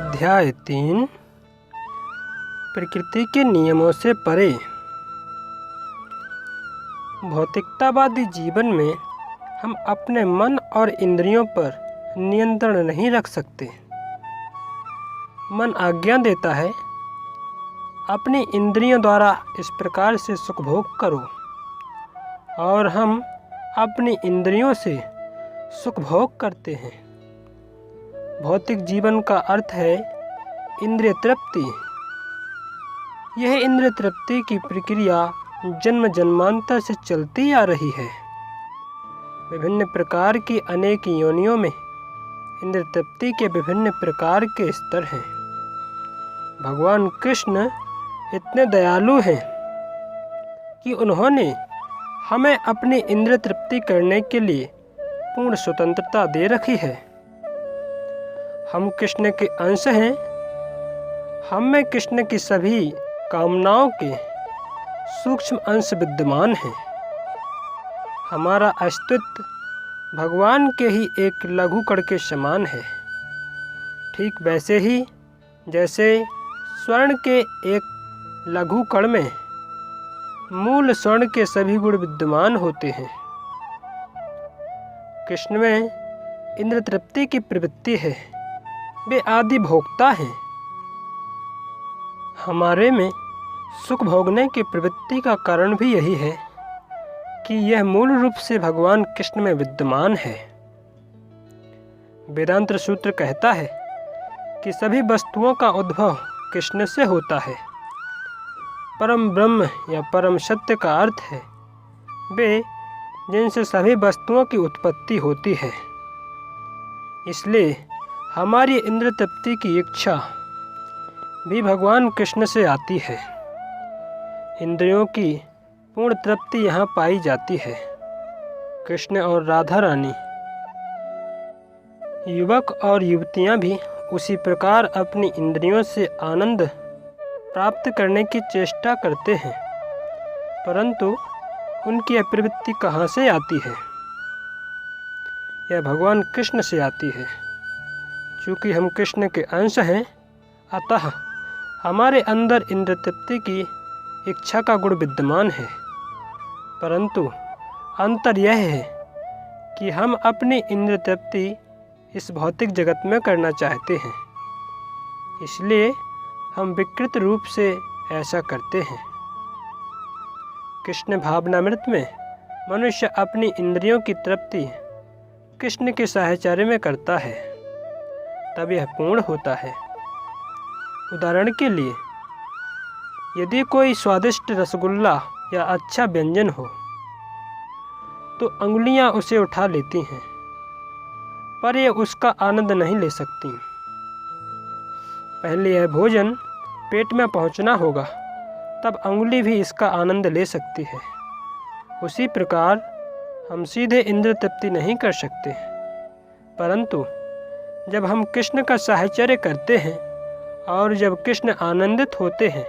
अध्याय 3 प्रकृति के नियमों से परे। भौतिकतावादी जीवन में हम अपने मन और इंद्रियों पर नियंत्रण नहीं रख सकते। मन आज्ञा देता है, अपनी इंद्रियों द्वारा इस प्रकार से सुख भोग करो, और हम अपनी इंद्रियों से सुख भोग करते हैं। भौतिक जीवन का अर्थ है इंद्रिय तृप्ति। यह इंद्रिय तृप्ति की प्रक्रिया जन्म जन्मांतर से चलती आ रही है। विभिन्न प्रकार की अनेक योनियों में इंद्रिय तृप्ति के विभिन्न प्रकार के स्तर हैं। भगवान कृष्ण इतने दयालु हैं कि उन्होंने हमें अपनी इंद्रिय तृप्ति करने के लिए पूर्ण स्वतंत्रता दे रखी है। हम कृष्ण के अंश हैं। हम में कृष्ण की सभी कामनाओं के सूक्ष्म अंश विद्यमान हैं। हमारा अस्तित्व भगवान के ही एक लघु कण के समान है। ठीक वैसे ही जैसे स्वर्ण के एक लघु कण में मूल स्वर्ण के सभी गुण विद्यमान होते हैं। कृष्ण में इंद्रिय तृप्ति की प्रवृत्ति है। वे आदि भोक्ता हैं। हमारे में सुख भोगने की प्रवृत्ति का कारण भी यही है कि यह मूल रूप से भगवान कृष्ण में विद्यमान है। वेदांत सूत्र कहता है कि सभी वस्तुओं का उद्भव कृष्ण से होता है। परम ब्रह्म या परम सत्य का अर्थ है वे जिनसे सभी वस्तुओं की उत्पत्ति होती है। इसलिए हमारी इंद्रिय तृप्ति की इच्छा भी भगवान कृष्ण से आती है। इंद्रियों की पूर्ण तृप्ति यहाँ पाई जाती है। कृष्ण और राधा रानी, युवक और युवतियाँ भी उसी प्रकार अपनी इंद्रियों से आनंद प्राप्त करने की चेष्टा करते हैं, परंतु उनकी यह प्रवृत्ति कहाँ से आती है? यह भगवान कृष्ण से आती है। चूँकि हम कृष्ण के अंश हैं, अतः हमारे अंदर इंद्रिय तृप्ति की इच्छा का गुण विद्यमान है, परंतु अंतर यह है कि हम अपनी इंद्रिय तृप्ति इस भौतिक जगत में करना चाहते हैं। इसलिए हम विकृत रूप से ऐसा करते हैं। कृष्ण भावनामृत में मनुष्य अपनी इंद्रियों की तृप्ति कृष्ण के साहचर्य में करता है, तब यह पूर्ण होता है। उदाहरण के लिए, यदि कोई स्वादिष्ट रसगुल्ला या अच्छा व्यंजन हो तो अंगुलियां उसे उठा लेती हैं, पर यह उसका आनंद नहीं ले सकती। पहले यह भोजन पेट में पहुंचना होगा, तब अंगुली भी इसका आनंद ले सकती है। उसी प्रकार हम सीधे इंद्रिय तृप्ति नहीं कर सकते, परंतु जब हम कृष्ण का साहचर्य करते हैं और जब कृष्ण आनंदित होते हैं,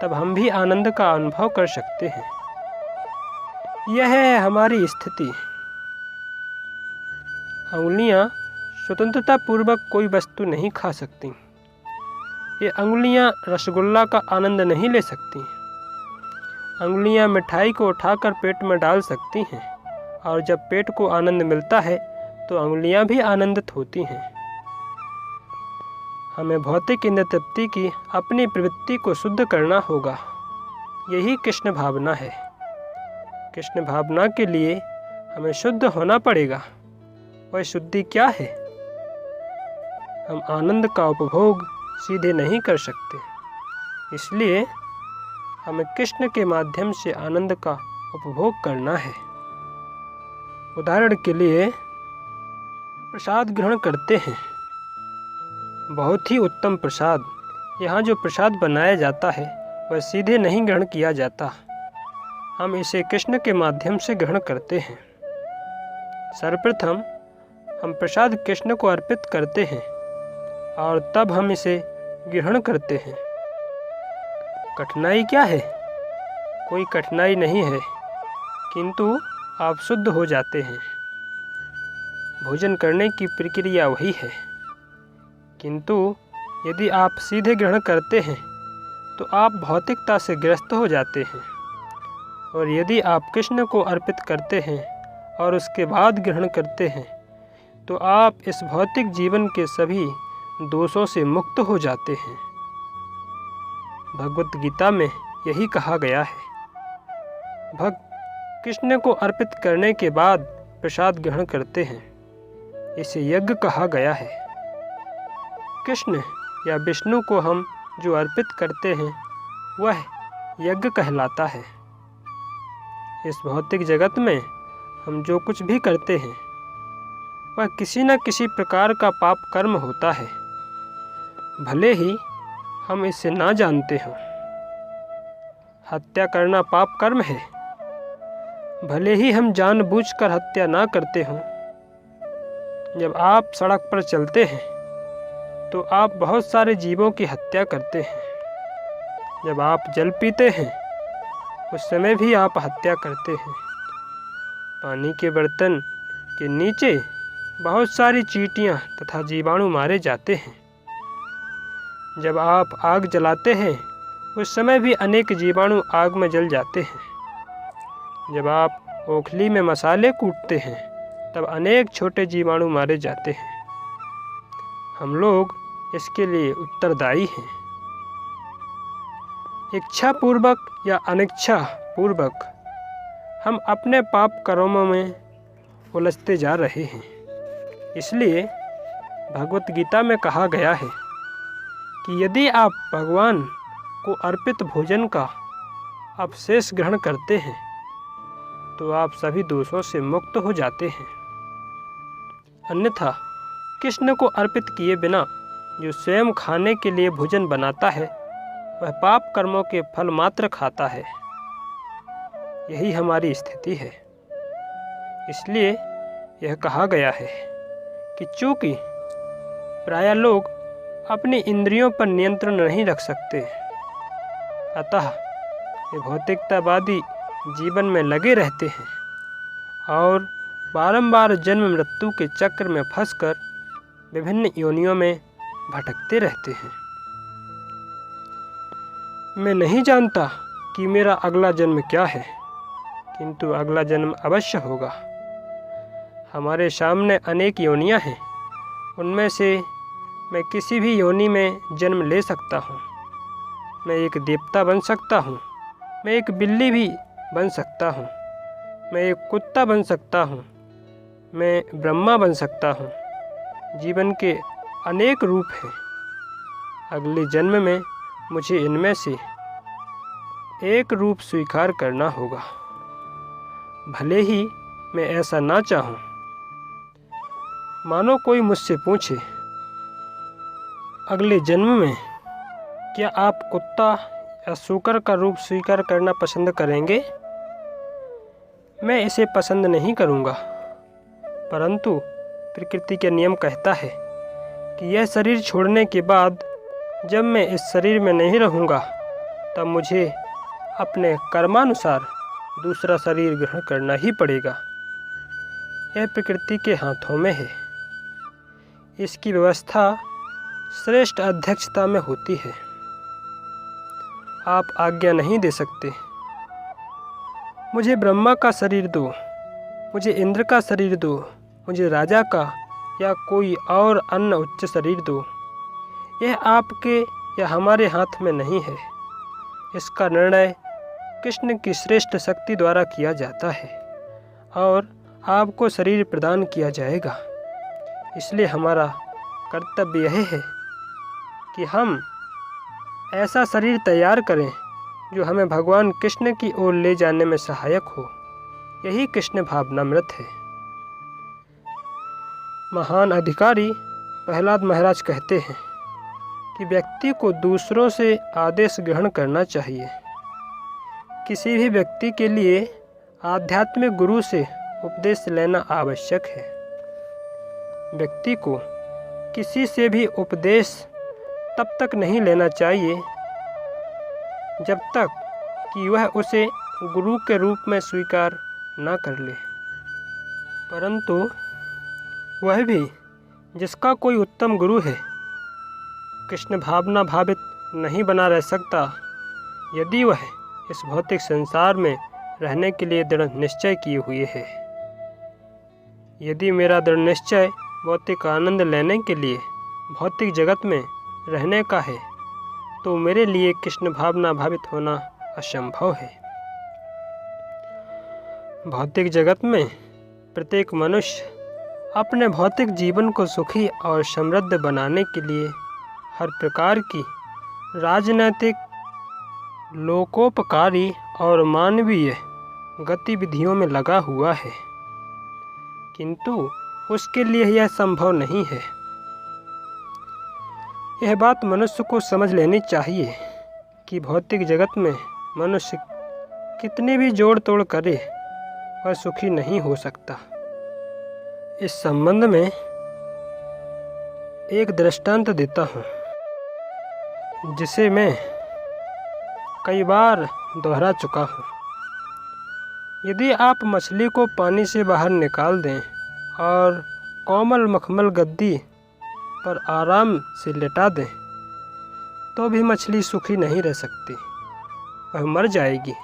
तब हम भी आनंद का अनुभव कर सकते हैं। यह है हमारी स्थिति। अंगुलियां स्वतंत्रता पूर्वक कोई वस्तु नहीं खा सकती। ये अंगुलियां रसगुल्ला का आनंद नहीं ले सकती। अंगुलियां मिठाई को उठाकर पेट में डाल सकती हैं, और जब पेट को आनंद मिलता है तो अंगुलियां भी आनंदित होती हैं। हमें भौतिक इंद्रिय तृप्ति की अपनी प्रवृत्ति को शुद्ध करना होगा। यही कृष्ण भावना है। कृष्ण भावना के लिए हमें शुद्ध होना पड़ेगा। वह शुद्धि क्या है? हम आनंद का उपभोग सीधे नहीं कर सकते, इसलिए हमें कृष्ण के माध्यम से आनंद का उपभोग करना है। उदाहरण के लिए, प्रसाद ग्रहण करते हैं। बहुत ही उत्तम प्रसाद। यहाँ जो प्रसाद बनाया जाता है वह सीधे नहीं ग्रहण किया जाता। हम इसे कृष्ण के माध्यम से ग्रहण करते हैं। सर्वप्रथम हम प्रसाद कृष्ण को अर्पित करते हैं और तब हम इसे ग्रहण करते हैं। कठिनाई क्या है? कोई कठिनाई नहीं है, किंतु आप शुद्ध हो जाते हैं। भोजन करने की प्रक्रिया वही है, किंतु यदि आप सीधे ग्रहण करते हैं तो आप भौतिकता से ग्रस्त हो जाते हैं, और यदि आप कृष्ण को अर्पित करते हैं और उसके बाद ग्रहण करते हैं तो आप इस भौतिक जीवन के सभी दोषों से मुक्त हो जाते हैं। भगवत गीता में यही कहा गया है। भक्त कृष्ण को अर्पित करने के बाद प्रसाद ग्रहण करते हैं, इसे यज्ञ कहा गया है। कृष्ण या विष्णु को हम जो अर्पित करते हैं वह यज्ञ कहलाता है। इस भौतिक जगत में हम जो कुछ भी करते हैं वह किसी न किसी प्रकार का पाप कर्म होता है, भले ही हम इसे ना जानते हों। हत्या करना पाप कर्म है, भले ही हम जानबूझकर हत्या ना करते हों। जब आप सड़क पर चलते हैं तो आप बहुत सारे जीवों की हत्या करते हैं। जब आप जल पीते हैं उस समय भी आप हत्या करते हैं। पानी के बर्तन के नीचे बहुत सारी चींटियां तथा जीवाणु मारे जाते हैं। जब आप आग जलाते हैं उस समय भी अनेक जीवाणु आग में जल जाते हैं। जब आप ओखली में मसाले कूटते हैं तब अनेक छोटे जीवाणु मारे जाते हैं। हम लोग इसके लिए उत्तरदायी हैं। इच्छा पूर्वक या अनिच्छा पूर्वक हम अपने पाप कर्मों में उलझते जा रहे हैं। इसलिए भगवत गीता में कहा गया है कि यदि आप भगवान को अर्पित भोजन का अवशेष ग्रहण करते हैं तो आप सभी दोषों से मुक्त हो जाते हैं। अन्यथा कृष्ण को अर्पित किए बिना जो स्वयं खाने के लिए भोजन बनाता है वह पाप कर्मों के फल मात्र खाता है। यही हमारी स्थिति है। इसलिए यह कहा गया है कि चूंकि प्रायः लोग अपनी इंद्रियों पर नियंत्रण नहीं रख सकते, अतः ये भौतिकतावादी जीवन में लगे रहते हैं और बारंबार जन्म मृत्यु के चक्र में फंसकर विभिन्न योनियों में भटकते रहते हैं। मैं नहीं जानता कि मेरा अगला जन्म क्या है, किंतु अगला जन्म अवश्य होगा। हमारे सामने अनेक योनियां हैं, उनमें से मैं किसी भी योनि में जन्म ले सकता हूँ। मैं एक देवता बन सकता हूँ, मैं एक बिल्ली भी बन सकता हूँ, मैं एक कुत्ता बन सकता हूँ, मैं ब्रह्मा बन सकता हूँ। जीवन के अनेक रूप हैं। अगले जन्म में मुझे इनमें से एक रूप स्वीकार करना होगा, भले ही मैं ऐसा ना चाहूँ। मानो कोई मुझसे पूछे, अगले जन्म में क्या आप कुत्ता या सूकर का रूप स्वीकार करना पसंद करेंगे? मैं इसे पसंद नहीं करूँगा, परंतु प्रकृति के नियम कहता है कि यह शरीर छोड़ने के बाद जब मैं इस शरीर में नहीं रहूँगा तब मुझे अपने कर्मानुसार दूसरा शरीर ग्रहण करना ही पड़ेगा। यह प्रकृति के हाथों में है। इसकी व्यवस्था श्रेष्ठ अध्यक्षता में होती है। आप आज्ञा नहीं दे सकते, मुझे ब्रह्मा का शरीर दो, मुझे इंद्र का शरीर दो, मुझे राजा का या कोई और अन्य उच्च शरीर दो। यह आपके या हमारे हाथ में नहीं है। इसका निर्णय कृष्ण की श्रेष्ठ शक्ति द्वारा किया जाता है और आपको शरीर प्रदान किया जाएगा। इसलिए हमारा कर्तव्य यह है कि हम ऐसा शरीर तैयार करें जो हमें भगवान कृष्ण की ओर ले जाने में सहायक हो। यही कृष्ण भावनामृत है। महान अधिकारी प्रहलाद महाराज कहते हैं कि व्यक्ति को दूसरों से आदेश ग्रहण करना चाहिए। किसी भी व्यक्ति के लिए आध्यात्मिक गुरु से उपदेश लेना आवश्यक है। व्यक्ति को किसी से भी उपदेश तब तक नहीं लेना चाहिए जब तक कि वह उसे गुरु के रूप में स्वीकार न कर ले, परंतु वह भी जिसका कोई उत्तम गुरु है कृष्ण भावना भावित नहीं बना रह सकता यदि वह इस भौतिक संसार में रहने के लिए दृढ़ निश्चय किए हुए है। यदि मेरा दृढ़ निश्चय भौतिक आनंद लेने के लिए भौतिक जगत में रहने का है तो मेरे लिए कृष्ण भावना भावित होना असंभव है। भौतिक जगत में प्रत्येक मनुष्य अपने भौतिक जीवन को सुखी और समृद्ध बनाने के लिए हर प्रकार की राजनैतिक, लोकोपकारी और मानवीय गतिविधियों में लगा हुआ है, किंतु उसके लिए यह संभव नहीं है। यह बात मनुष्य को समझ लेनी चाहिए कि भौतिक जगत में मनुष्य कितनी भी जोड़ तोड़ करे वह सुखी नहीं हो सकता। इस संबंध में एक दृष्टांत देता हूँ जिसे मैं कई बार दोहरा चुका हूँ। यदि आप मछली को पानी से बाहर निकाल दें और कोमल मखमल गद्दी पर आराम से लेटा दें तो भी मछली सुखी नहीं रह सकती, वह मर जाएगी।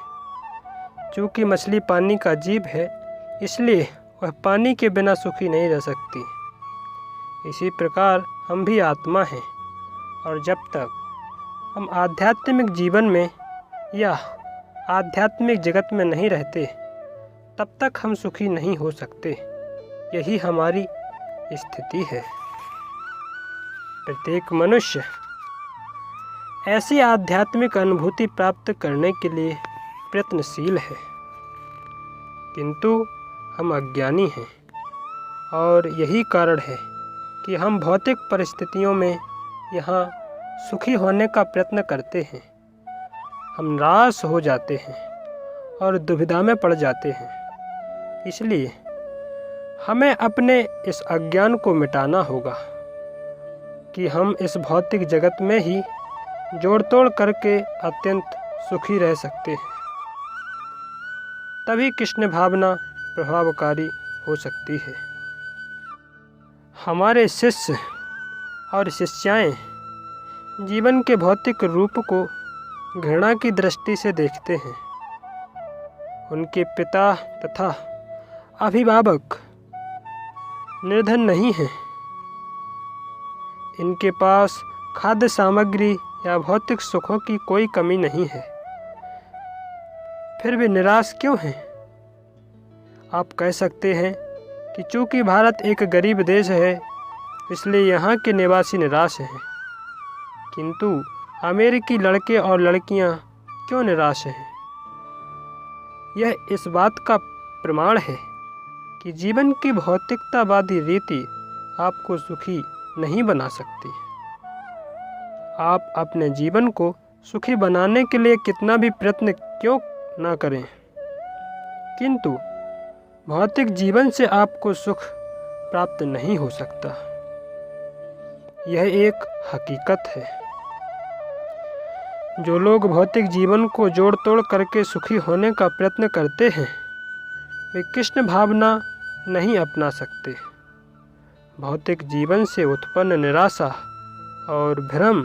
चूँकि मछली पानी का जीव है इसलिए वह पानी के बिना सुखी नहीं रह सकती। इसी प्रकार हम भी आत्मा हैं और जब तक हम आध्यात्मिक जीवन में या आध्यात्मिक जगत में नहीं रहते तब तक हम सुखी नहीं हो सकते। यही हमारी स्थिति है। प्रत्येक मनुष्य ऐसी आध्यात्मिक अनुभूति प्राप्त करने के लिए प्रयत्नशील है, किंतु हम अज्ञानी हैं और यही कारण है कि हम भौतिक परिस्थितियों में यहाँ सुखी होने का प्रयत्न करते हैं। हम निराश हो जाते हैं और दुविधा में पड़ जाते हैं। इसलिए हमें अपने इस अज्ञान को मिटाना होगा कि हम इस भौतिक जगत में ही जोड़ तोड़ करके अत्यंत सुखी रह सकते हैं। तभी कृष्ण भावना प्रभावकारी हो सकती है। हमारे शिष्य और शिष्याएं जीवन के भौतिक रूप को घृणा की दृष्टि से देखते हैं। उनके पिता तथा अभिभावक निर्धन नहीं हैं। इनके पास खाद्य सामग्री या भौतिक सुखों की कोई कमी नहीं है, फिर भी निराश क्यों हैं? आप कह सकते हैं कि चूंकि भारत एक गरीब देश है इसलिए यहाँ के निवासी निराश हैं, किंतु अमेरिकी लड़के और लड़कियाँ क्यों निराश हैं? यह इस बात का प्रमाण है कि जीवन की भौतिकतावादी रीति आपको सुखी नहीं बना सकती। आप अपने जीवन को सुखी बनाने के लिए कितना भी प्रयत्न क्यों ना करें, किंतु भौतिक जीवन से आपको सुख प्राप्त नहीं हो सकता। यह एक हकीकत है। जो लोग भौतिक जीवन को जोड़ तोड़ करके सुखी होने का प्रयत्न करते हैं वे कृष्ण भावना नहीं अपना सकते। भौतिक जीवन से उत्पन्न निराशा और भ्रम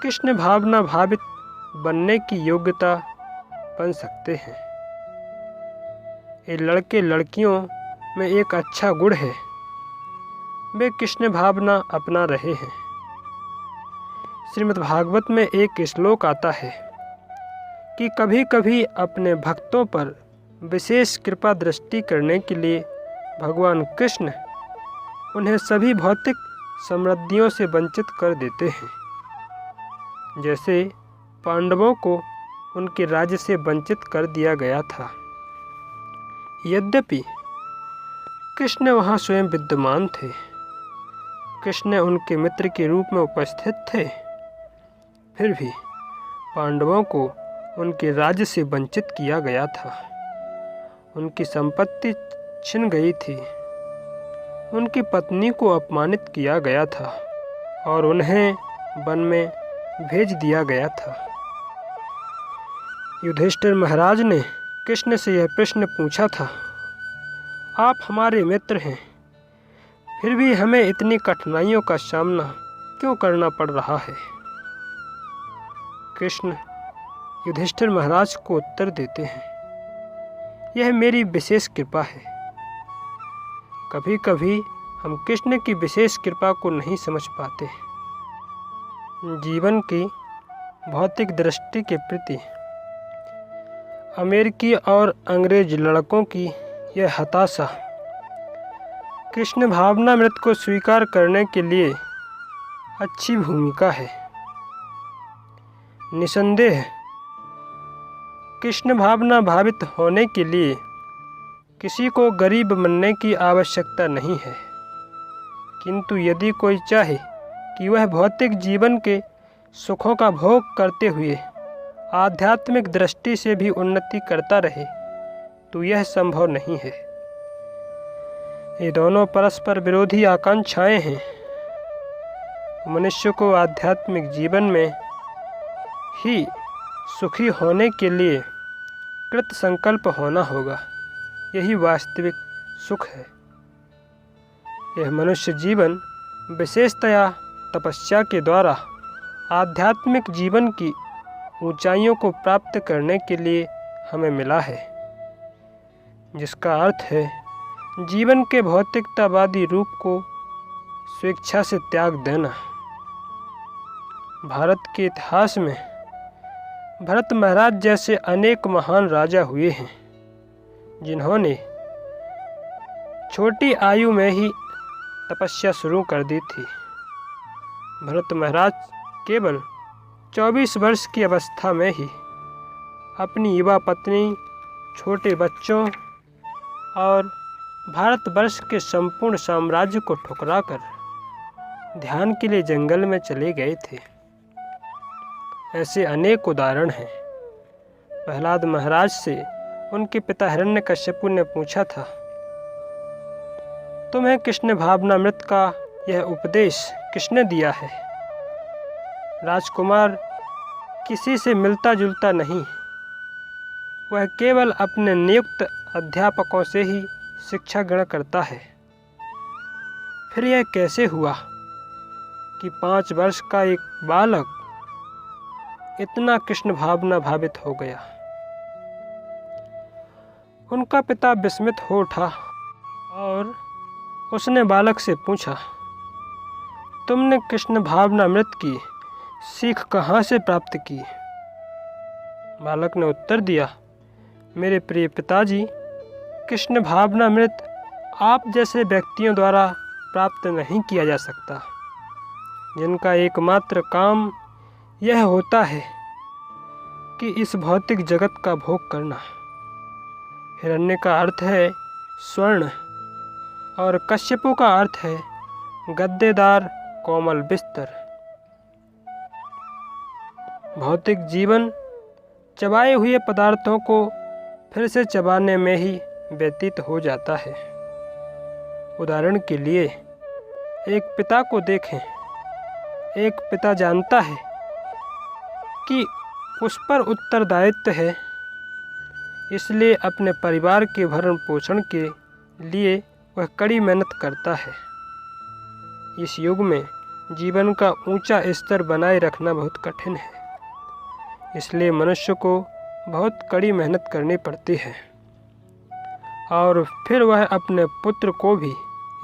कृष्ण भावना भावित बनने की योग्यता बन सकते हैं। ये लड़के लड़कियों में एक अच्छा गुण है, वे कृष्ण भावना अपना रहे हैं। श्रीमद् भागवत में एक श्लोक आता है कि कभी कभी अपने भक्तों पर विशेष कृपा दृष्टि करने के लिए भगवान कृष्ण उन्हें सभी भौतिक समृद्धियों से वंचित कर देते हैं, जैसे पांडवों को उनके राज्य से वंचित कर दिया गया था। यद्यपि कृष्ण वहाँ स्वयं विद्यमान थे, कृष्ण उनके मित्र के रूप में उपस्थित थे, फिर भी पांडवों को उनके राज्य से वंचित किया गया था। उनकी संपत्ति छिन गई थी, उनकी पत्नी को अपमानित किया गया था और उन्हें वन में भेज दिया गया था। युधिष्ठिर महाराज ने कृष्ण से यह प्रश्न पूछा था, आप हमारे मित्र हैं, फिर भी हमें इतनी कठिनाइयों का सामना क्यों करना पड़ रहा है? कृष्ण युधिष्ठिर महाराज को उत्तर देते हैं, यह मेरी विशेष कृपा है। कभी कभी हम कृष्ण की विशेष कृपा को नहीं समझ पाते। जीवन की भौतिक दृष्टि के प्रति अमेरिकी और अंग्रेज लड़कों की यह हताशा कृष्ण भावनामृत को स्वीकार करने के लिए अच्छी भूमिका है। निसंदेह कृष्ण भावना भावित होने के लिए किसी को गरीब बनने की आवश्यकता नहीं है, किंतु यदि कोई चाहे कि वह भौतिक जीवन के सुखों का भोग करते हुए आध्यात्मिक दृष्टि से भी उन्नति करता रहे, तो यह संभव नहीं है। ये दोनों परस्पर विरोधी आकांक्षाएं हैं। मनुष्य को आध्यात्मिक जीवन में ही सुखी होने के लिए कृत संकल्प होना होगा। यही वास्तविक सुख है। यह मनुष्य जीवन विशेषतया तपस्या के द्वारा आध्यात्मिक जीवन की ऊंचाइयों को प्राप्त करने के लिए हमें मिला है, जिसका अर्थ है जीवन के भौतिकतावादी रूप को स्वेच्छा से त्याग देना। भारत के इतिहास में भरत महाराज जैसे अनेक महान राजा हुए हैं, जिन्होंने छोटी आयु में ही तपस्या शुरू कर दी थी। भरत महाराज केवल 24 वर्ष की अवस्था में ही अपनी युवा पत्नी, छोटे बच्चों और भारतवर्ष के संपूर्ण साम्राज्य को ठुकराकर ध्यान के लिए जंगल में चले गए थे। ऐसे अनेक उदाहरण हैं। प्रहलाद महाराज से उनके पिता हिरण्यकश्यपु ने पूछा था, तुम्हें कृष्ण भावनामृत का यह उपदेश किसने दिया है? राजकुमार किसी से मिलता जुलता नहीं, वह केवल अपने नियुक्त अध्यापकों से ही शिक्षा ग्रहण करता है। फिर यह कैसे हुआ कि 5 वर्ष का एक बालक इतना कृष्ण भावना भावित हो गया? उनका पिता विस्मित हो उठा और उसने बालक से पूछा, तुमने कृष्ण भावनामृत की सीख कहाँ से प्राप्त की? बालक ने उत्तर दिया, मेरे प्रिय पिताजी, कृष्ण भावनामृत आप जैसे व्यक्तियों द्वारा प्राप्त नहीं किया जा सकता, जिनका एकमात्र काम यह होता है कि इस भौतिक जगत का भोग करना। हिरण्य का अर्थ है स्वर्ण और कश्यपु का अर्थ है गद्देदार कोमल बिस्तर। भौतिक जीवन चबाए हुए पदार्थों को फिर से चबाने में ही व्यतीत हो जाता है। उदाहरण के लिए एक पिता को देखें। एक पिता जानता है कि उस पर उत्तरदायित्व है, इसलिए अपने परिवार के भरण पोषण के लिए वह कड़ी मेहनत करता है। इस युग में जीवन का ऊंचा स्तर बनाए रखना बहुत कठिन है, इसलिए मनुष्य को बहुत कड़ी मेहनत करनी पड़ती है और फिर वह अपने पुत्र को भी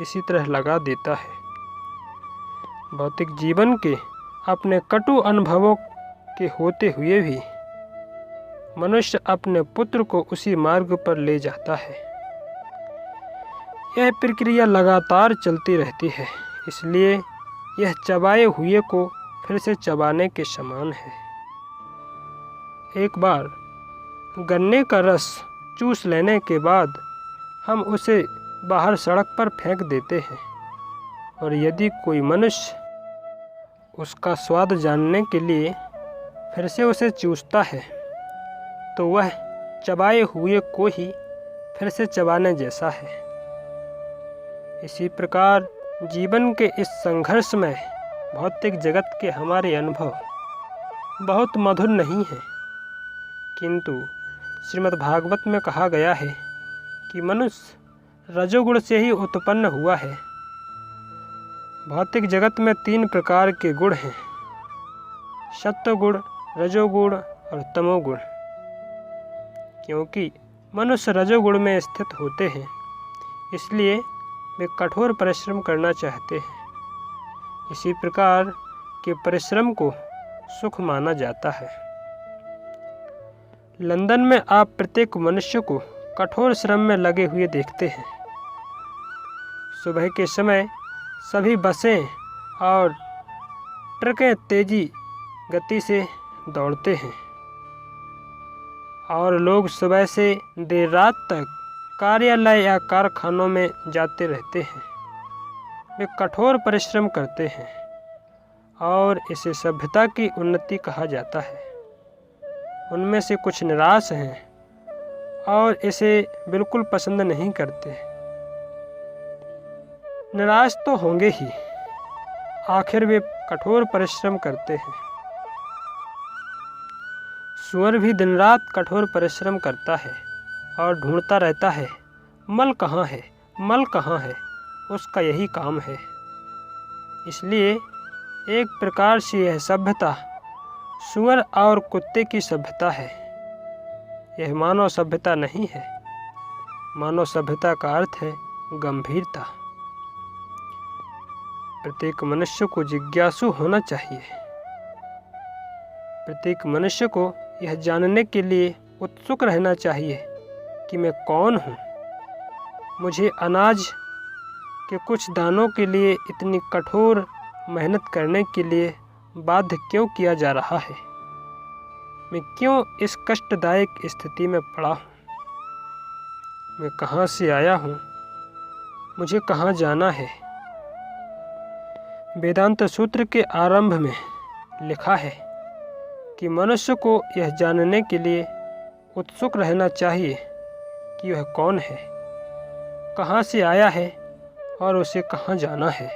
इसी तरह लगा देता है। भौतिक जीवन के अपने कटु अनुभवों के होते हुए भी मनुष्य अपने पुत्र को उसी मार्ग पर ले जाता है। यह प्रक्रिया लगातार चलती रहती है, इसलिए यह चबाए हुए को फिर से चबाने के समान है। एक बार गन्ने का रस चूस लेने के बाद हम उसे बाहर सड़क पर फेंक देते हैं, और यदि कोई मनुष्य उसका स्वाद जानने के लिए फिर से उसे चूसता है, तो वह चबाए हुए को ही फिर से चबाने जैसा है। इसी प्रकार जीवन के इस संघर्ष में भौतिक जगत के हमारे अनुभव बहुत मधुर नहीं हैं, किंतु श्रीमद् भागवत में कहा गया है कि मनुष्य रजोगुण से ही उत्पन्न हुआ है। भौतिक जगत में 3 प्रकार के गुण हैं, सत्वगुण, रजोगुण और तमोगुण। क्योंकि मनुष्य रजोगुण में स्थित होते हैं, इसलिए वे कठोर परिश्रम करना चाहते हैं। इसी प्रकार के परिश्रम को सुख माना जाता है। लंदन में आप प्रत्येक मनुष्य को कठोर श्रम में लगे हुए देखते हैं। सुबह के समय सभी बसें और ट्रकें तेजी गति से दौड़ते हैं और लोग सुबह से देर रात तक कार्यालय या कारखानों में जाते रहते हैं। वे कठोर परिश्रम करते हैं और इसे सभ्यता की उन्नति कहा जाता है। उनमें से कुछ निराश हैं और इसे बिल्कुल पसंद नहीं करते। निराश तो होंगे ही, आखिर वे कठोर परिश्रम करते हैं। सूअर भी दिन रात कठोर परिश्रम करता है और ढूंढता रहता है, मल कहाँ है, मल कहाँ है। उसका यही काम है। इसलिए एक प्रकार से यह सभ्यता सूअर और कुत्ते की सभ्यता है। यह मानव सभ्यता नहीं है। मानव सभ्यता का अर्थ है गंभीरता। प्रत्येक मनुष्य को जिज्ञासु होना चाहिए। प्रत्येक मनुष्य को यह जानने के लिए उत्सुक रहना चाहिए कि मैं कौन हूँ। मुझे अनाज के कुछ दानों के लिए इतनी कठोर मेहनत करने के लिए बाध्य क्यों किया जा रहा है? मैं क्यों इस कष्टदायक स्थिति में पड़ा हूँ? मैं कहाँ से आया हूँ? मुझे कहाँ जाना है? वेदांत सूत्र के आरंभ में लिखा है कि मनुष्य को यह जानने के लिए उत्सुक रहना चाहिए कि वह कौन है, कहाँ से आया है और उसे कहाँ जाना है।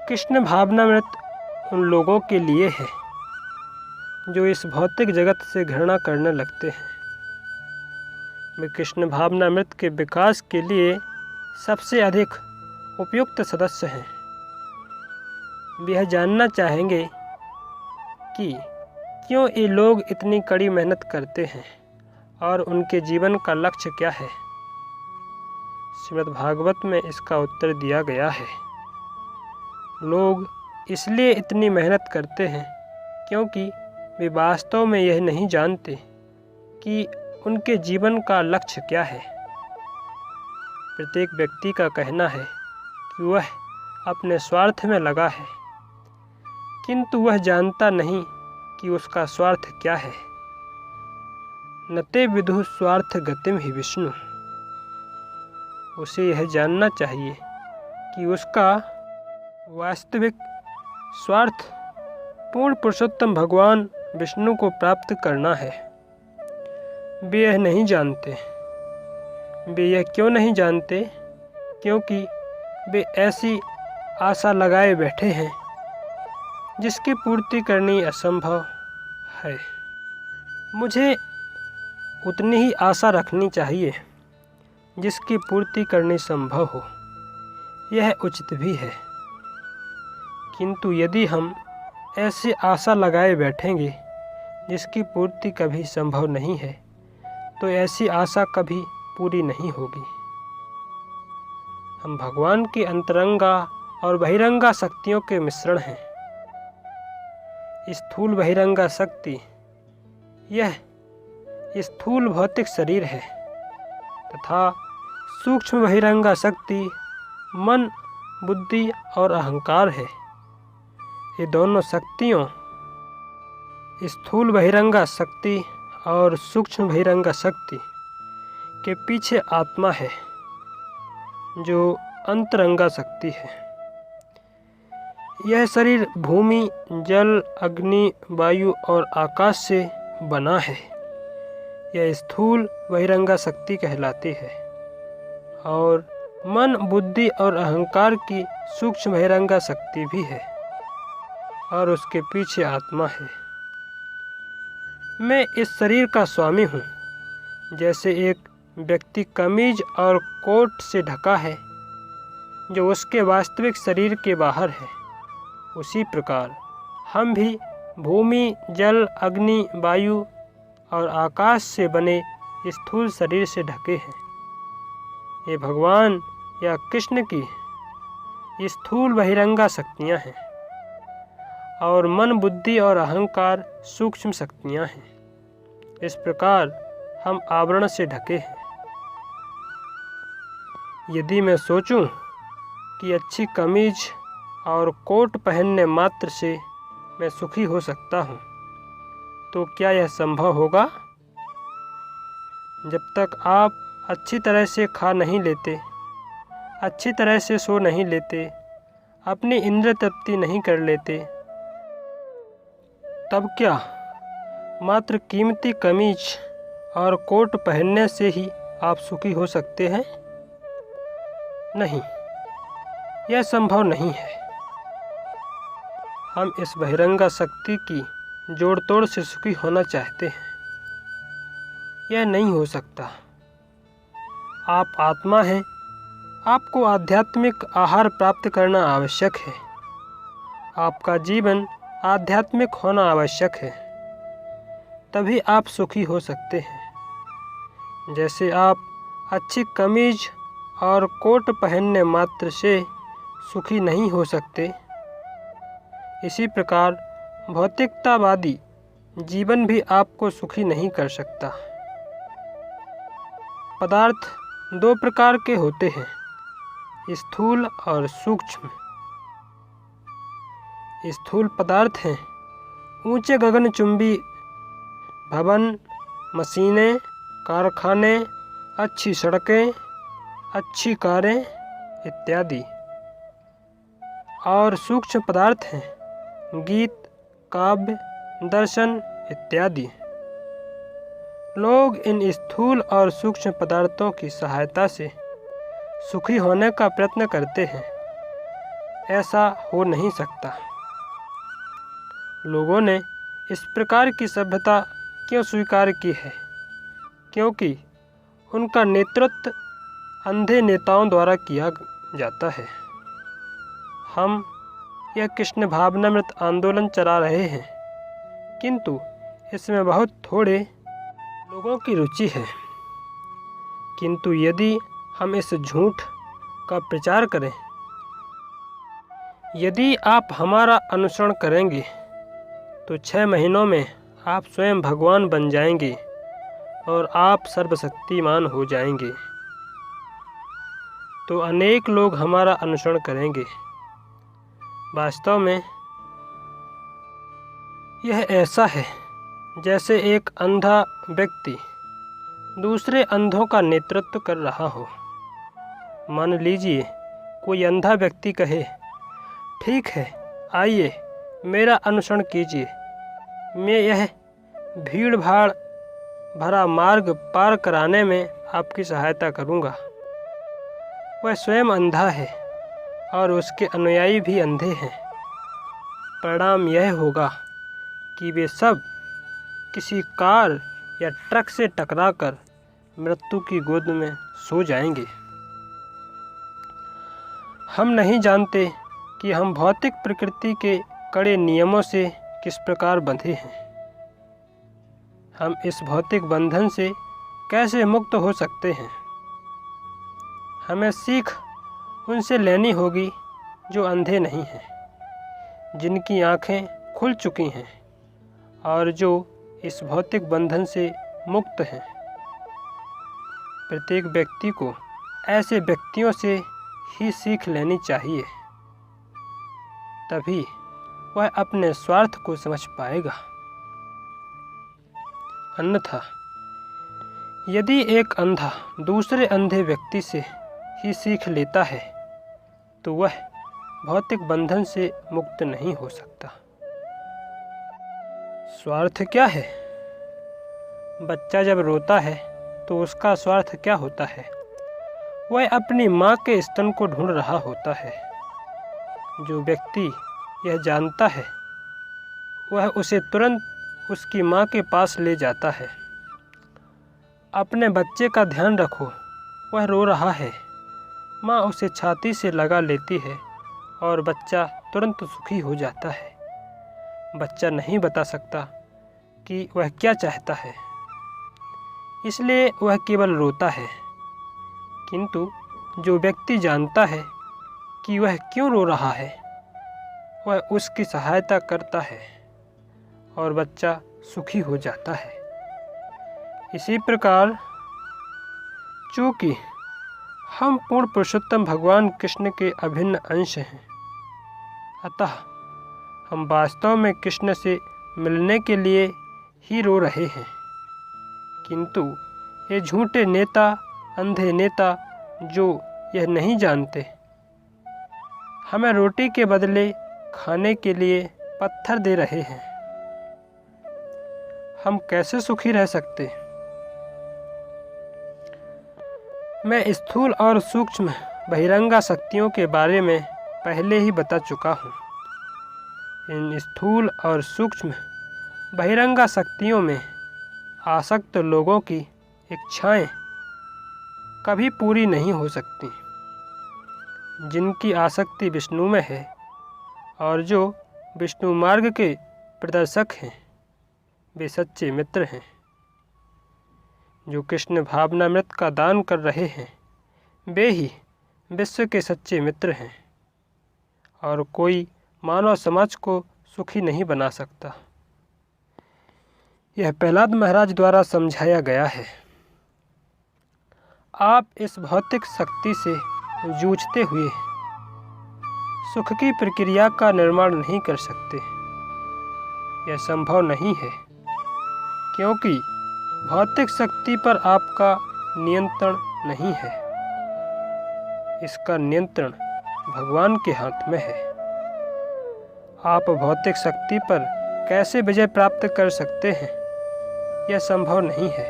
कृष्ण भावनामृत उन लोगों के लिए है जो इस भौतिक जगत से घृणा करने लगते हैं। वे कृष्ण भावनामृत के विकास के लिए सबसे अधिक उपयुक्त सदस्य हैं। वे यह जानना चाहेंगे कि क्यों ये लोग इतनी कड़ी मेहनत करते हैं और उनके जीवन का लक्ष्य क्या है। श्रीमद् भागवत में इसका उत्तर दिया गया है। लोग इसलिए इतनी मेहनत करते हैं क्योंकि वे वास्तव में यह नहीं जानते कि उनके जीवन का लक्ष्य क्या है। प्रत्येक व्यक्ति का कहना है कि वह अपने स्वार्थ में लगा है, किंतु वह जानता नहीं कि उसका स्वार्थ क्या है। नते विदुः स्वार्थ गतिम ही विष्णु। उसे यह जानना चाहिए कि उसका वास्तविक स्वार्थ पूर्ण पुरुषोत्तम भगवान विष्णु को प्राप्त करना है। वे यह नहीं जानते। वे यह क्यों नहीं जानते? क्योंकि वे ऐसी आशा लगाए बैठे हैं जिसकी पूर्ति करनी असंभव है। मुझे उतनी ही आशा रखनी चाहिए जिसकी पूर्ति करनी संभव हो। यह उचित भी है। किंतु यदि हम ऐसी आशा लगाए बैठेंगे जिसकी पूर्ति कभी संभव नहीं है, तो ऐसी आशा कभी पूरी नहीं होगी। हम भगवान की अंतरंगा और बहिरंगा शक्तियों के मिश्रण हैं। स्थूल बहिरंगा शक्ति यह स्थूल भौतिक शरीर है तथा सूक्ष्म बहिरंगा शक्ति मन, बुद्धि और अहंकार है। ये दोनों शक्तियों स्थूल बहिरंगा शक्ति और सूक्ष्म बहिरंगा शक्ति के पीछे आत्मा है जो अंतरंगा शक्ति है। यह शरीर भूमि, जल, अग्नि, वायु और आकाश से बना है। यह स्थूल बहिरंगा शक्ति कहलाती है और मन, बुद्धि और अहंकार की सूक्ष्म बहिरंगा शक्ति भी है और उसके पीछे आत्मा है। मैं इस शरीर का स्वामी हूँ। जैसे एक व्यक्ति कमीज और कोट से ढका है, जो उसके वास्तविक शरीर के बाहर है, उसी प्रकार हम भी भूमि, जल, अग्नि, वायु और आकाश से बने स्थूल शरीर से ढके हैं। ये भगवान या कृष्ण की स्थूल बहिरंगा शक्तियाँ हैं और मन, बुद्धि और अहंकार सूक्ष्म शक्तियाँ हैं। इस प्रकार हम आवरण से ढके हैं। यदि मैं सोचूं कि अच्छी कमीज और कोट पहनने मात्र से मैं सुखी हो सकता हूँ, तो क्या यह संभव होगा? जब तक आप अच्छी तरह से खा नहीं लेते, अच्छी तरह से सो नहीं लेते, अपनी इंद्रिय तृप्ति नहीं कर लेते, तब क्या मात्र कीमती कमीज और कोट पहनने से ही आप सुखी हो सकते हैं? नहीं, यह संभव नहीं है। हम इस बहिरंगा शक्ति की जोड़ तोड़ से सुखी होना चाहते हैं, यह नहीं हो सकता। आप आत्मा हैं, आपको आध्यात्मिक आहार प्राप्त करना आवश्यक है। आपका जीवन आध्यात्मिक होना आवश्यक है, तभी आप सुखी हो सकते हैं। जैसे आप अच्छी कमीज और कोट पहनने मात्र से सुखी नहीं हो सकते, इसी प्रकार भौतिकतावादी जीवन भी आपको सुखी नहीं कर सकता। पदार्थ दो प्रकार के होते हैं, स्थूल और सूक्ष्म। स्थूल पदार्थ हैं ऊंचे गगनचुंबी भवन, मशीनें, कारखाने, अच्छी सड़कें, अच्छी कारें इत्यादि। और सूक्ष्म पदार्थ हैं गीत, काव्य, दर्शन इत्यादि। लोग इन स्थूल और सूक्ष्म पदार्थों की सहायता से सुखी होने का प्रयत्न करते हैं। ऐसा हो नहीं सकता। लोगों ने इस प्रकार की सभ्यता क्यों स्वीकार की है? क्योंकि उनका नेतृत्व अंधे नेताओं द्वारा किया जाता है। हम यह कृष्ण भावनामृत आंदोलन चला रहे हैं, किंतु इसमें बहुत थोड़े लोगों की रुचि है। किंतु यदि हम इस झूठ का प्रचार करें, यदि आप हमारा अनुसरण करेंगे, तो 6 महीनों में आप स्वयं भगवान बन जाएंगे और आप सर्वशक्तिमान हो जाएंगे। तो अनेक लोग हमारा अनुसरण करेंगे। वास्तव में यह ऐसा है जैसे एक अंधा व्यक्ति दूसरे अंधों का नेतृत्व कर रहा हो। मान लीजिए कोई अंधा व्यक्ति कहे, ठीक है, आइए मेरा अनुसरण कीजिए, मैं यह भीड़ भाड़ भरा मार्ग पार कराने में आपकी सहायता करूंगा। वह स्वयं अंधा है और उसके अनुयायी भी अंधे हैं। परिणाम यह होगा कि वे सब किसी कार या ट्रक से टकराकर मृत्यु की गोद में सो जाएंगे। हम नहीं जानते कि हम भौतिक प्रकृति के कड़े नियमों से किस प्रकार बंधे हैं। हम इस भौतिक बंधन से कैसे मुक्त हो सकते हैं? हमें सीख उनसे लेनी होगी जो अंधे नहीं हैं, जिनकी आँखें खुल चुकी हैं और जो इस भौतिक बंधन से मुक्त हैं। प्रत्येक व्यक्ति को ऐसे व्यक्तियों से ही सीख लेनी चाहिए, तभी वह अपने स्वार्थ को समझ पाएगा। अन्यथा यदि एक अंधा दूसरे अंधे व्यक्ति से ही सीख लेता है, तो वह भौतिक बंधन से मुक्त नहीं हो सकता। स्वार्थ क्या है? बच्चा जब रोता है तो उसका स्वार्थ क्या होता है? वह अपनी माँ के स्तन को ढूंढ रहा होता है। जो व्यक्ति यह जानता है, वह उसे तुरंत उसकी माँ के पास ले जाता है। अपने बच्चे का ध्यान रखो, वह रो रहा है। माँ उसे छाती से लगा लेती है और बच्चा तुरंत सुखी हो जाता है। बच्चा नहीं बता सकता कि वह क्या चाहता है, इसलिए वह केवल रोता है। किंतु जो व्यक्ति जानता है कि वह क्यों रो रहा है, वह उसकी सहायता करता है और बच्चा सुखी हो जाता है। इसी प्रकार चूँकि हम पूर्ण पुरुषोत्तम भगवान कृष्ण के अभिन्न अंश हैं, अतः हम वास्तव में कृष्ण से मिलने के लिए ही रो रहे हैं। किंतु ये झूठे नेता, अंधे नेता जो यह नहीं जानते, हमें रोटी के बदले खाने के लिए पत्थर दे रहे हैं। हम कैसे सुखी रह सकते? मैं स्थूल और सूक्ष्म बहिरंगा शक्तियों के बारे में पहले ही बता चुका हूँ। इन स्थूल और सूक्ष्म बहिरंगा शक्तियों में आसक्त लोगों की इच्छाएं कभी पूरी नहीं हो सकती। जिनकी आसक्ति विष्णु में है और जो विष्णु मार्ग के प्रदर्शक हैं, वे सच्चे मित्र हैं। जो कृष्ण भावनामृत का दान कर रहे हैं, वे ही विश्व के सच्चे मित्र हैं और कोई मानव समाज को सुखी नहीं बना सकता। यह प्रहलाद महाराज द्वारा समझाया गया है। आप इस भौतिक शक्ति से जूझते हुए सुख की प्रक्रिया का निर्माण नहीं कर सकते। यह संभव नहीं है, क्योंकि भौतिक शक्ति पर आपका नियंत्रण नहीं है। इसका नियंत्रण भगवान के हाथ में है। आप भौतिक शक्ति पर कैसे विजय प्राप्त कर सकते हैं, यह संभव नहीं है।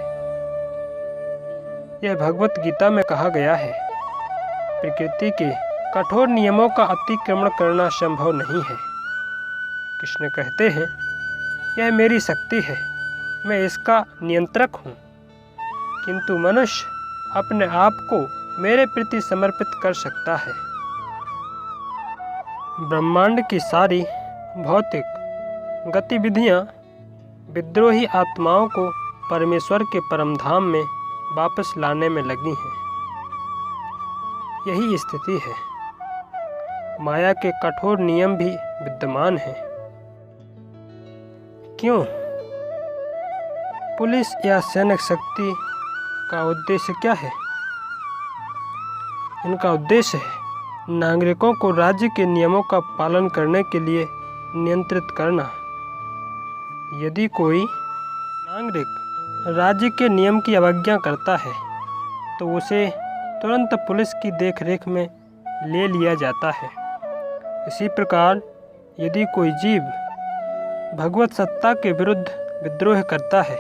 यह भगवत गीता में कहा गया है, प्रकृति के कठोर नियमों का अतिक्रमण करना संभव नहीं है। कृष्ण कहते हैं, यह मेरी शक्ति है, मैं इसका नियंत्रक हूँ। किंतु मनुष्य अपने आप को मेरे प्रति समर्पित कर सकता है। ब्रह्मांड की सारी भौतिक गतिविधियाँ विद्रोही आत्माओं को परमेश्वर के परम धाम में वापस लाने में लगी हैं। यही स्थिति है। माया के कठोर नियम भी विद्यमान हैं। क्यों? पुलिस या सैनिक शक्ति का उद्देश्य क्या है? इनका उद्देश्य है नागरिकों को राज्य के नियमों का पालन करने के लिए नियंत्रित करना। यदि कोई नागरिक राज्य के नियम की अवज्ञा करता है, तो उसे तुरंत पुलिस की देखरेख में ले लिया जाता है। इसी प्रकार यदि कोई जीव भगवत सत्ता के विरुद्ध विद्रोह करता है,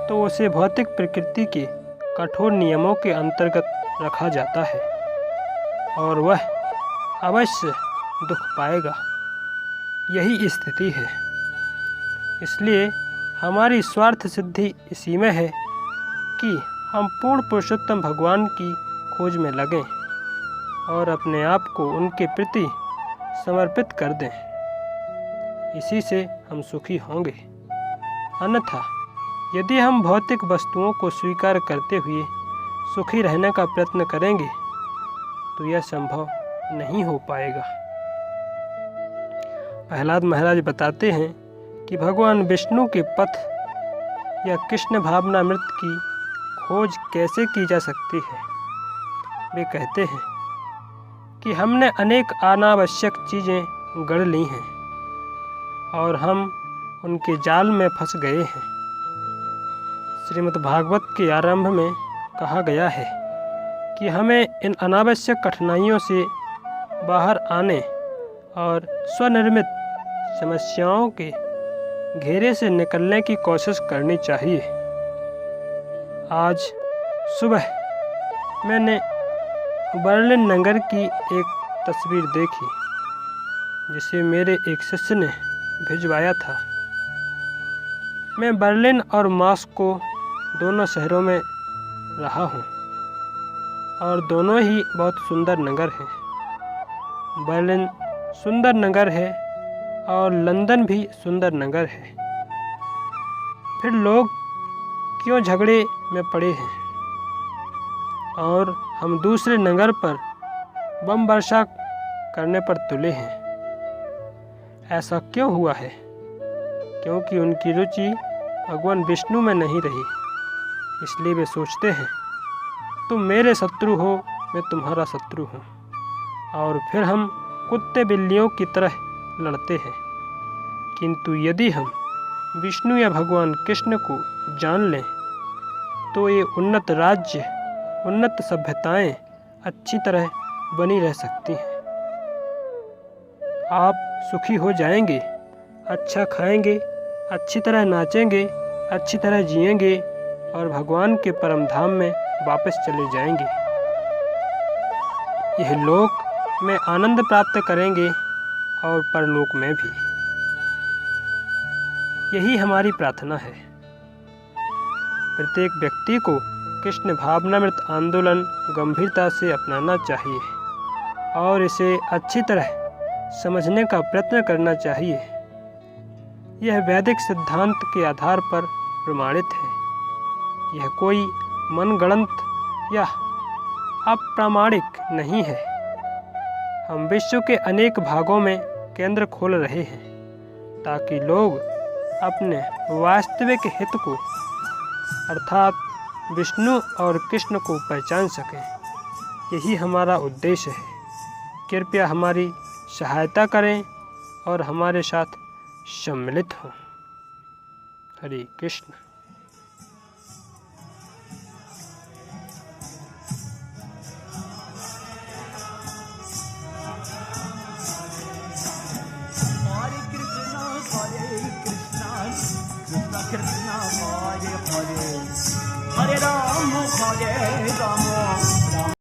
तो उसे भौतिक प्रकृति के कठोर नियमों के अंतर्गत रखा जाता है और वह अवश्य दुख पाएगा। यही स्थिति है। इसलिए हमारी स्वार्थ सिद्धि इसी में है कि हम पूर्ण पुरुषोत्तम भगवान की खोज में लगें और अपने आप को उनके प्रति समर्पित कर दें। इसी से हम सुखी होंगे। अन्यथा यदि हम भौतिक वस्तुओं को स्वीकार करते हुए सुखी रहने का प्रयत्न करेंगे, तो यह संभव नहीं हो पाएगा। प्रहलाद महाराज बताते हैं कि भगवान विष्णु के पथ या कृष्ण भावनामृत की खोज कैसे की जा सकती है। वे कहते हैं कि हमने अनेक अनावश्यक चीज़ें गढ़ ली हैं और हम उनके जाल में फंस गए हैं। श्रीमद् भागवत के आरंभ में कहा गया है कि हमें इन अनावश्यक कठिनाइयों से बाहर आने और स्वनिर्मित समस्याओं के घेरे से निकलने की कोशिश करनी चाहिए। आज सुबह मैंने बर्लिन नगर की एक तस्वीर देखी, जिसे मेरे एक शिष्य ने भिजवाया था। मैं बर्लिन और मॉस्को दोनों शहरों में रहा हूँ। और दोनों ही बहुत सुंदर नगर हैं। बर्लिन सुंदर नगर है और लंदन भी सुंदर नगर है। फिर लोग क्यों झगड़े में पड़े हैं और हम दूसरे नगर पर बम वर्षा करने पर तुले हैं? ऐसा क्यों हुआ है? क्योंकि उनकी रुचि भगवान विष्णु में नहीं रही। इसलिए वे सोचते हैं तुम मेरे शत्रु हो, मैं तुम्हारा शत्रु हूँ, और फिर हम कुत्ते बिल्लियों की तरह लड़ते हैं। किंतु यदि हम विष्णु या भगवान कृष्ण को जान लें तो ये उन्नत राज्य, उन्नत सभ्यताएं अच्छी तरह बनी रह सकती हैं। आप सुखी हो जाएंगे, अच्छा खाएंगे, अच्छी तरह नाचेंगे, अच्छी तरह जिएंगे और भगवान के परम धाम में वापस चले जाएंगे। यह लोक में आनंद प्राप्त करेंगे और परलोक में भी। यही हमारी प्रार्थना है। प्रत्येक व्यक्ति को कृष्ण भावनामृत आंदोलन गंभीरता से अपनाना चाहिए और इसे अच्छी तरह समझने का प्रयत्न करना चाहिए। यह वैदिक सिद्धांत के आधार पर प्रमाणित है। यह कोई मनगढ़ंत या अप्रामाणिक नहीं है। हम विश्व के अनेक भागों में केंद्र खोल रहे हैं ताकि लोग अपने वास्तविक हित को अर्थात विष्णु और कृष्ण को पहचान सकें। यही हमारा उद्देश्य है। कृपया हमारी सहायता करें और हमारे साथ सम्मिलित हों। हरे Krishna. Hare Ram, Hare Ram.